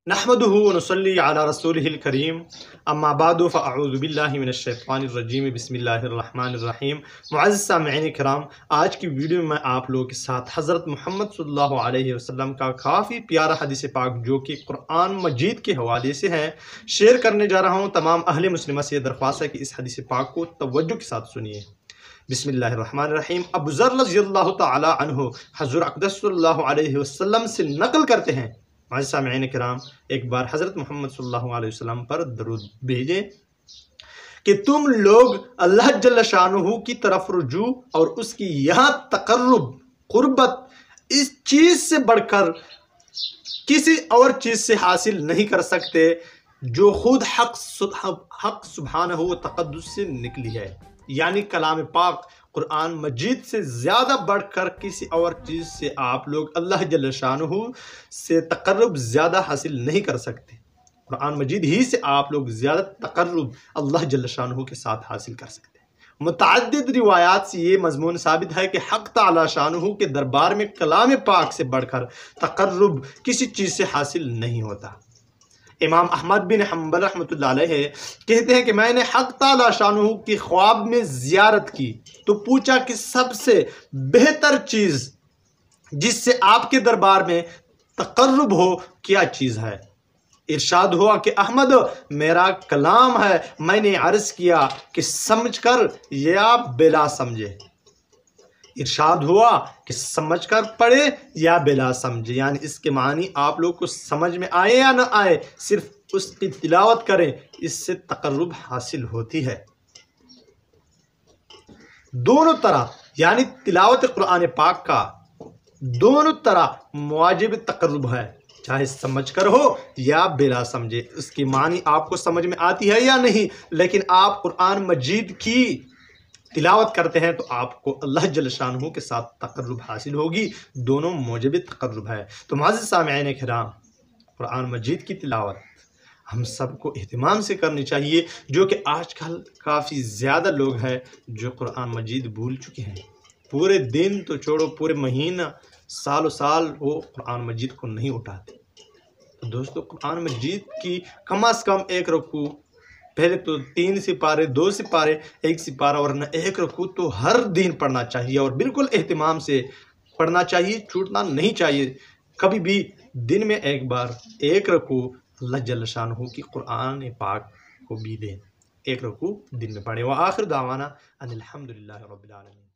نحمده ونصلي على رسوله الكريم اما بعد فاعوذ باللہ من الشیطان الرجیم بسم اللہ الرحمن الرحیم۔ معزز سامعین کرام، آج کی ویڈیو میں آپ لوگوں کے ساتھ حضرت محمد صلی اللہ علیہ وسلم کا کافی پیارا حدیث پاک جو کہ قرآن مجید کے حوالے سے ہے شیئر کرنے جا رہا ہوں۔ تمام اہل مسلمہ سے درخواست ہے کہ اس حدیث پاک کو توجہ کے ساتھ سنیے۔ بسم اللہ الرحمن الرحیم۔ ابو ذر رضی اللہ تعالی عنہ حضور اقدس صلی اللہ علیہ وسلم سے نقل کرتے ہیں، معزز سامعین کرام، ایک بار حضرت محمد صلی اللہ علیہ وسلم پر درود بھیجیں کہ تم لوگ اللہ جل شانہ کی طرف رجوع اور اس کی یہاں تقرب قربت اس چیز سے بڑھ کر کسی اور چیز سے حاصل نہیں کر سکتے جو خود حق سبحانہ و تقدس سے نکلی ہے، یعنی کلام پاک قرآن مجید سے زیادہ بڑھ کر کسی اور چیز سے آپ لوگ اللہ جل شانہ سے تقرب زیادہ حاصل نہیں کر سکتے۔ قرآن مجید ہی سے آپ لوگ زیادہ تقرب اللہ جل شانہ کے ساتھ حاصل کر سکتے ہیں۔ متعدد روایات سے یہ مضمون ثابت ہے کہ حق تعالی شانہ کے دربار میں کلام پاک سے بڑھ کر تقرب کسی چیز سے حاصل نہیں ہوتا۔ امام احمد بن حنبل رحمۃ اللہ علیہ کہتے ہیں کہ میں نے حق تعالی شانہ کی خواب میں زیارت کی تو پوچھا کہ سب سے بہتر چیز جس سے آپ کے دربار میں تقرب ہو کیا چیز ہے؟ ارشاد ہوا کہ احمد میرا کلام ہے۔ میں نے عرض کیا کہ سمجھ کر یا بلا سمجھے؟ ارشاد ہوا کہ سمجھ کر پڑھے یا بلا سمجھے، یعنی اس کے معنی آپ لوگ کو سمجھ میں آئے یا نہ آئے، صرف اس کی تلاوت کریں، اس سے تقرب حاصل ہوتی ہے۔ دونوں طرح یعنی تلاوت قرآن پاک کا دونوں طرح مواجب تقرب ہے، چاہے سمجھ کر ہو یا بلا سمجھے۔ اس کی معنی آپ کو سمجھ میں آتی ہے یا نہیں، لیکن آپ قرآن مجید کی تلاوت کرتے ہیں تو آپ کو اللہ جل شانہ کے ساتھ تقرب حاصل ہوگی، دونوں موجب تقرب ہے۔ تو معزز سامعین کرام، قرآن مجید کی تلاوت ہم سب کو اہتمام سے کرنی چاہیے، جو کہ آج کل کافی زیادہ لوگ ہیں جو قرآن مجید بھول چکے ہیں۔ پورے دن تو چھوڑو، پورے مہینہ سال و سال وہ قرآن مجید کو نہیں اٹھاتے۔ تو دوستو، قرآن مجید کی کم از کم ایک رکوع، پہلے تو 3 سپارے، 2 سپارے، 1 سپارہ ورنہ 1 رکوع تو ہر دن پڑھنا چاہیے، اور بالکل اہتمام سے پڑھنا چاہیے، چھوٹنا نہیں چاہیے۔ کبھی بھی دن میں ایک بار 1 رکوع اللہ جل شانہ کی قرآن پاک کو بھی دیں، 1 رکوع دن میں پڑھیں۔ وآخر دعوانا ان الحمدللہ رب العالمین۔